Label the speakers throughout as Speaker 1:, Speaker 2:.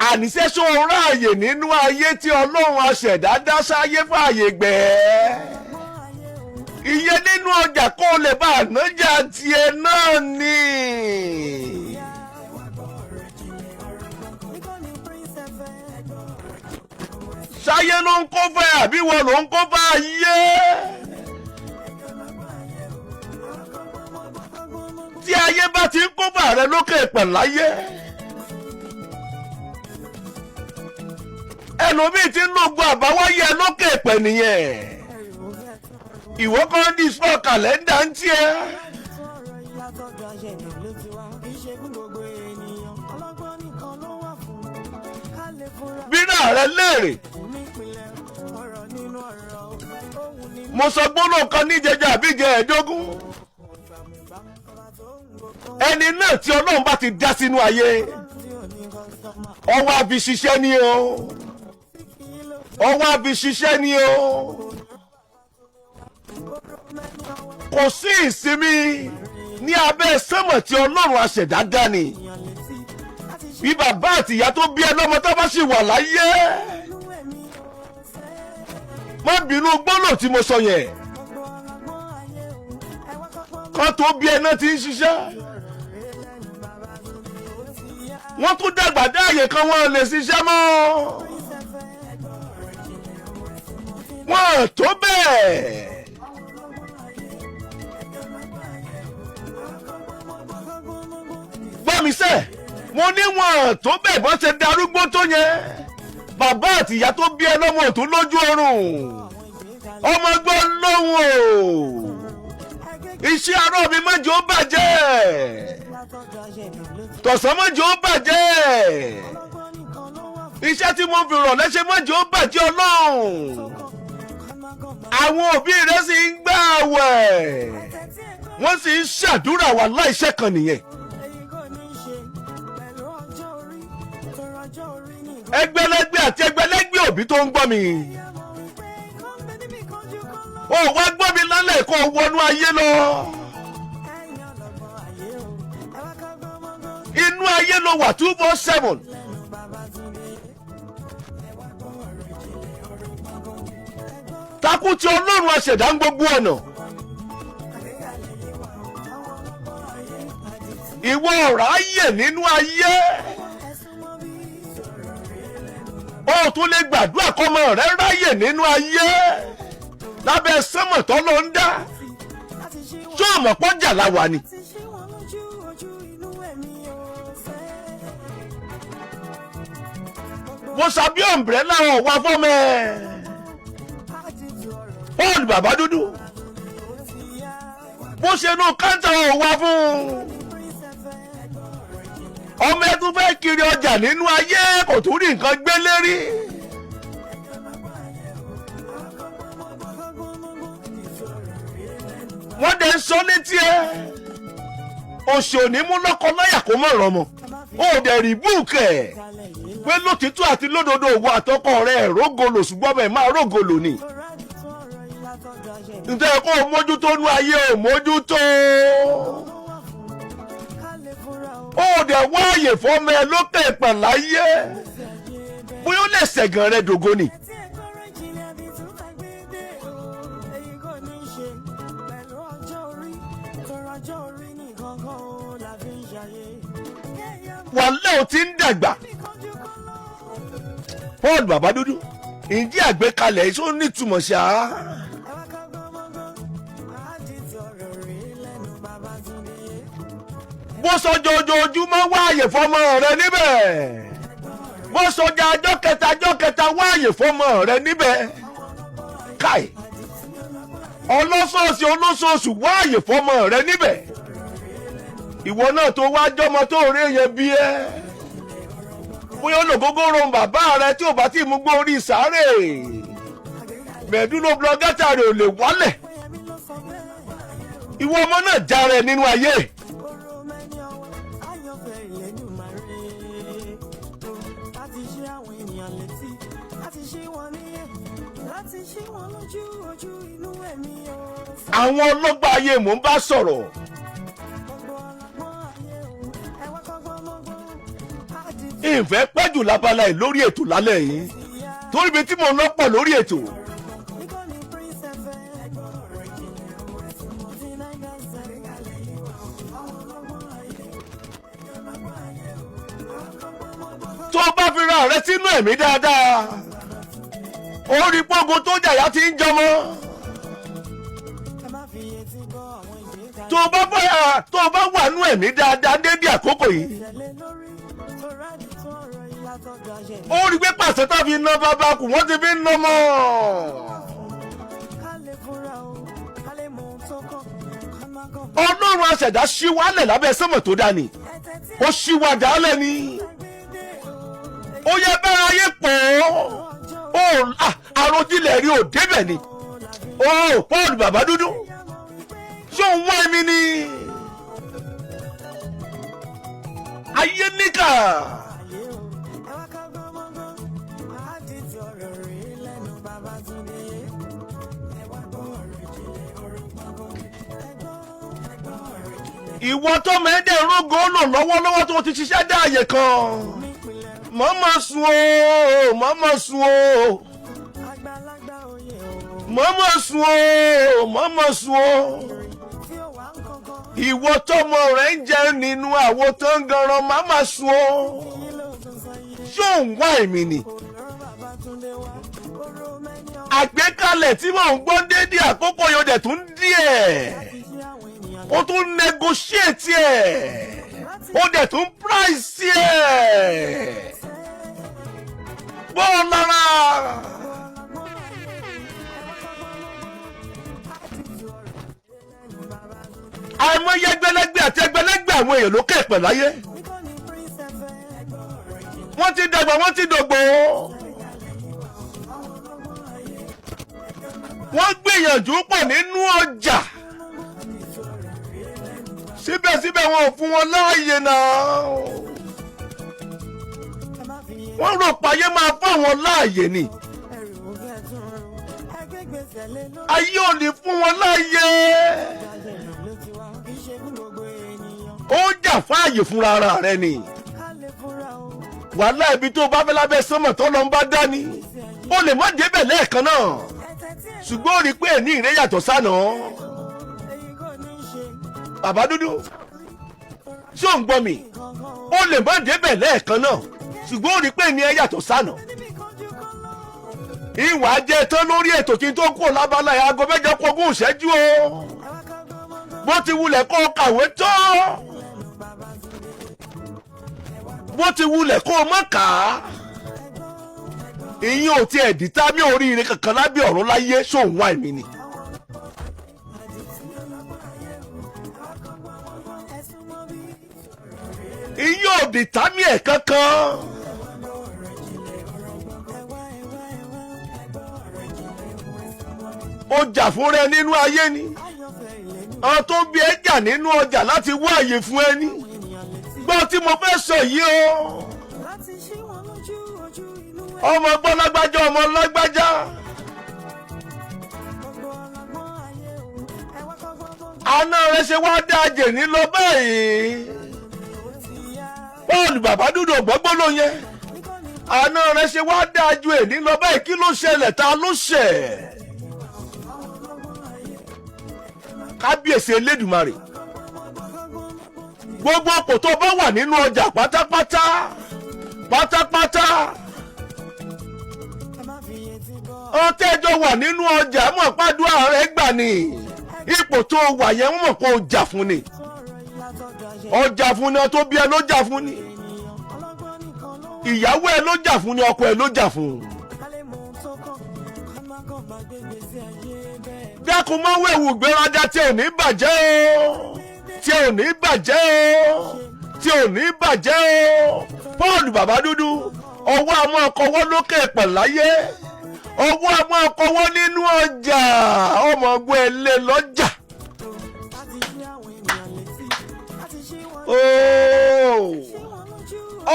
Speaker 1: àníṣe ṣó ráàyè nínú ayé tí Ọlọ́run aṣẹ̀dá dá sáyé fààyè gbẹ́. Iye nínú ọjà kó lè bá ànájà tiẹ̀ náà ni. Sáyé ló ń kó fẹ́ àbí wọ́n ló ń kó fẹ́ ayé. Tí ayé bá ti ń kó fẹ́ rẹ lókè pẹ̀ láyé. Ẹlòmíì ti ń lògbò àbáwáyé lókè pẹ̀ nìyẹn. Ìwọ kan di sọ kàlẹ́ndà ń tiẹ̀. Bírà rẹ léèrè. Mo sọ gbólóhùn kan níjẹjẹ àbíjẹ ẹ̀ẹ́dógún. Ẹni náà tí Ọlọ́run bá ti dá sínú ayé, ọwọ́ àbí ṣiṣẹ́ ni o. Ọwọ́ àbí ṣiṣẹ́ ni o. Kò sí ìsinmi ní abẹ́ sánmọ̀ tí Ọlọ́run aṣẹ̀dá dá ni. Bí bàbá àti ìyá tó bí ẹ lọ́mọ tó bá ṣì wà láyé. Má bínú gbólóhùn tí mo sọ yẹn. Kan tó bí ẹ náà ti ń ṣiṣẹ́. Wọ́n tún dàgbà dáàyè kan wọ́n lè ṣiṣẹ́ mọ́. Wọ́n tó bẹ́ẹ̀. Gbọ́ mi sẹ́, mo ní wọn tó bẹ́ẹ̀ bọ́ ṣe darúgbó tó yẹn. Bàbá àti ìyá tó bí ẹ lọ́mọ tó lójú oorun. Ọmọ gbọ́ lóhùn o. Iṣẹ́ àárọ̀ mi má jẹ́ ó bàjẹ́. Tọ̀sán má jẹ́ ó bàjẹ́. Iṣẹ́ tí mo fi rọ̀ lẹ́sẹ̀ má jẹ́ ó bàjẹ́ Ọlọ́run. Àwọn òbí rẹ̀ sì ń gbààwẹ̀. Wọ́n sì ń ṣàdúrà wà láìṣẹ́ kan nìyẹn. Ẹgbẹ̀lẹ́gbẹ̀ àti ẹgbẹ̀lẹ́gbẹ̀ òbí tó ń gbọ́ mi. Ó wá gbọ́ mi lálẹ́ kó wọnú ayé lọ. Inú ayé ló wà 247. Takú tí Ọlọ́run aṣẹ̀dá ń gbogbo ọ̀nà. Ìwọ ráyè nínú ayé. Ó tún lè gbàdúrà kọ́mọ rẹ ráyè nínú ayé. Lábẹ́ sánmọ̀ tó ló ń dá. Ṣé ọmọ pọ́jà la wà ni? Mo sàbí ọ̀mbrẹ́là ọ̀wá fọ́mẹ́. Paul bàbá dúdú. Bó ṣe inú káńtà ọ̀wá fún. Ọmọ ẹ tún fẹ́ kiri ọjà nínú ayé kò tún rí nǹkan gbé lérí. Wọ́n dẹ̀ ń sọ létí ẹ. Òṣì òní mú lọ́kọ láyà kó mọ̀ rọmọ. Ó dẹ̀ rí búùkẹ̀. Pé lótìtú àti lódodo òwò àtọkọ rẹ̀ rógolo ṣùgbọ́n bẹ́ẹ̀ máa rógolo ni. Ǹjẹ́ kó o mójútó nú ayé o mójútó. Ó dẹ̀ wáyè fọ́mọ ẹ lókè pẹ̀láyé. Bóyá ó lè ṣẹ̀gàn rẹ̀ dògo ni. Wàlẹ́ ò ti ń dàgbà. Paul bàbá dúdú. Ǹjẹ́ àgbékalẹ̀ iṣó nítumọ̀ ṣá? Bó sọjọ́ ojoojúmọ́ wáyè fọ́mọ rẹ níbẹ̀. Bó sọjọ́ ọjọ́ kẹta wáyè fọ́mọ rẹ níbẹ̀. Káì. Olóṣooṣù wáyè fọ́mọ rẹ níbẹ̀. Ìwọ náà tó wá jọmọ tó rí èèyàn bí ẹ. Bóyá olùgógóró bàbá rẹ tí ò bá tí mú gbórí sáré. Mẹ̀dúnú blọgátà rẹ̀ ò lè wálẹ̀. Ìwọ ọmọ náà já rẹ nínú ayé. Àwọn ọlọ́gbà ayé mò ń bá sọ̀rọ̀. ìfẹ́ pẹ́jù lábala ẹ̀ lórí ètò lálẹ́ yìí torí bí tí mo lọ pọ̀ lórí ètò. tó bá fi ra rẹ sínú ẹ̀mí dáadáa orí pọ́ngun tó jàyà ti ń jọmọ́. tó bá wà nú ẹ̀mí dáadáa débi àkókò yìí ó rí pé pàṣẹ tó fi ná bàbá kù wọ́n ti fi ń ná mọ́. ọlọ́run aṣẹ̀dá ṣíwálẹ̀ lábẹ́ sánmọ̀ tó dání ó ṣíwájà á lẹ́ni ó yẹ bẹ́ẹ̀ ayé pọ̀ ó àròjinlẹ̀ rí ò débẹ̀ ni ó Paul bàbá dúdú ṣé òun wá mi ni ayé níkà. ìwọ tó mẹ́ẹ̀dẹ̀ rógó lò lọ́wọ́lọ́wọ́ tó ti ṣiṣẹ́ dá àyè kan mọ́mọ́ sùn o mọ́mọ́ sùn o mọ́mọ́ sùn o mọ́mọ́ sùn o ìwọ tọmọ rẹ̀ ń jẹ nínú àwo tó ń ganran mọ́mọ́ sùn o ṣó ń wá èmi ni àgbékalẹ̀ tí mò ń gbọ́ dédé àkókò yóò dẹ̀ tún díẹ̀ ó tún negotiate ẹ̀ ó dẹ̀ tún price ẹ̀ bọ́ọ̀ lára. àìmọye ẹgbẹ̀lẹ́gbẹ̀ àti ẹgbẹ̀lẹ́gbẹ̀ àwọn èèyàn ló kẹ́ẹ̀pẹ̀ láyé wọ́n ti dàgbà wọ́n ti dògbò wọ́n gbìyànjú pọ̀ nínú ọjà síbẹ̀síbẹ̀ wọn ò fún wọn láàyè náà wọ́n rò páyé máa fún àwọn láàyè ni ayé ò ní fún wọn láàyè ó jà fáàyè fúnra ara rẹ ni wàhálà ibi tó bá fẹ́ lábẹ́ sánmọ̀ tó lọ ń bá dání ó lè má débẹ̀ lẹ́ẹ̀kan náà ṣùgbọ́n ó rí i pé ní ìrẹ́ yàtọ̀ sánà bàbá dúdú ṣé ò ń gbọ́ mi ó lè má débẹ̀ lẹ́ẹ̀kan náà ṣùgbọ́n ó rí i pé ní ẹ yàtọ̀ sánà ìwà jẹ́ tán lórí ètò kí n tó kú lábala aago mẹ́jọ kogún ìṣẹ́jú o bó ti wulẹ̀ kó kàwé tó bó ti wulẹ̀ kó má kà á ìyín ò tiẹ̀ dìtà mí oríire kankan lábẹ́ ọ̀run láyé ṣòun wá èmi ni. ìyín ò dìtà mí ẹ̀ kankan. ó jà fún rẹ nínú ayé ni àwọn tó bí ẹ jà nínú ọjà láti wá àyè fún ẹni gbọ́ tí mo fẹ́ sọ yìí o ọmọ gbọ́ lágbájá ọmọ lágbájá àná rẹ ṣe wá dá àjè nílọ báyìí Paul bàbá dúdú ògbọ́gbọ́ ló yẹn àná rẹ ṣe wá dá àjò ẹ̀ nílọ báyìí kí ló ṣẹlẹ̀ ta ló ṣẹ̀ kábíyèsí elédùmarè gbogbo ọkọ̀ tó bá wà nínú ọjà pátápátá ọtẹ́jọ́ wà nínú ọjà mọ̀ pàdúrà rẹ̀ gbà ní ipò tó wà yẹn mọ̀ kó o jà fún ni ọjà fún ni ọtó bí ẹ ló jà fún ni ìyàwó ẹ ló jà fún ni ọkọ ẹ ló jà fún. dákun mọ́ wẹ̀wù gbéraga tí ò ní bàjẹ́ o tí ò ní bàjẹ́ o tí ò ní bàjẹ́ o Paul bàbá dúdú ọwọ́ àwọn ọkọ̀wọ́ lókè pẹ̀ láyé ọwọ́ àwọn ọkọ̀wọ́ nínú ọjà ọmọ ọgbọ́n ẹlẹ́ lọ́jà.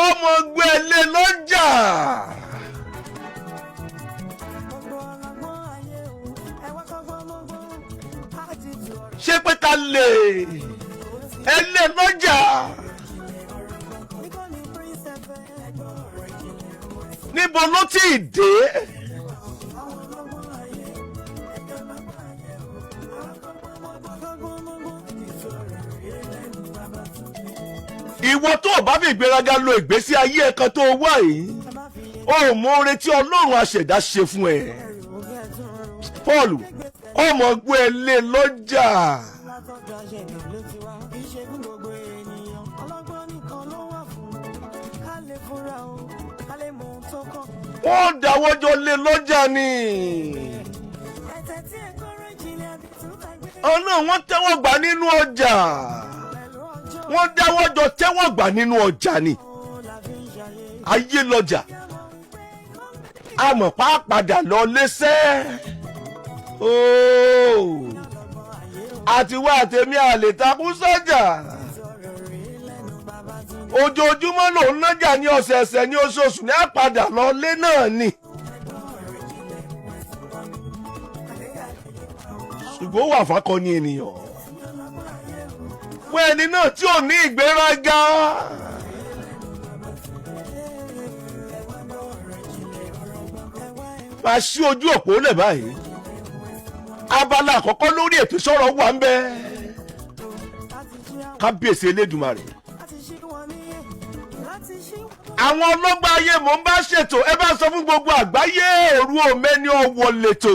Speaker 1: ọmọ ọgbọ́n ẹlẹ́ lọ́jà. ṣé pé ká lè ẹlẹ́ lọ́jà níbo ló ti dé. ìwọ tó o bá fi ìgbéraga lo ìgbésí ayé ẹ̀kan tó wà yìí o mọ oore tí Ọlọ́run aṣẹ̀dá ṣe fún ẹ. Paul ọmọ gbé ẹ lé lọ́jà. wọ́n dáwọ́jọ́ lé lọ́jà ni. ọ̀nà wọ́n tẹ́wọ́ gbà nínú ọjà. wọ́n dáwọ́jọ́ tẹ́wọ́ gbà nínú ọjà ni. ayé lọ́jà. àmọ̀ pàápàdà lọ lẹ́sẹ̀. àti wá àtẹ̀mí àlè takú sọ́jà. ojoojúmọ́ ló ń nájà ní ọ̀sẹ̀ẹ̀sẹ̀ ní oṣooṣù ní àpàdà lọ́lé náà ni. ṣùgbọ́n wà fákọni ènìyàn fún ẹni náà tí ò ní ìgbéraga. máa ṣí ojú òpó lẹ̀ báyìí. abala àkọ́kọ́ lórí ètò ìṣọ́rọ̀ wà ń bẹ. kábíyèsí Elédùmarè. àwọn ọlọ́gbà ayé mò ń bá ṣètò ẹ bá sọ fún gbogbo àgbáyé Oruomeniowo lẹ́tò.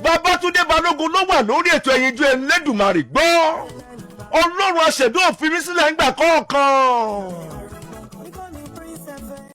Speaker 1: Babátúndé Balógun ló wà lórí ètò ẹ̀yinjú Elédùmarè gbọ́. Ọlọ́run aṣẹ̀dá òfin mi sílẹ̀ ńgbà kọ̀ọ̀kan.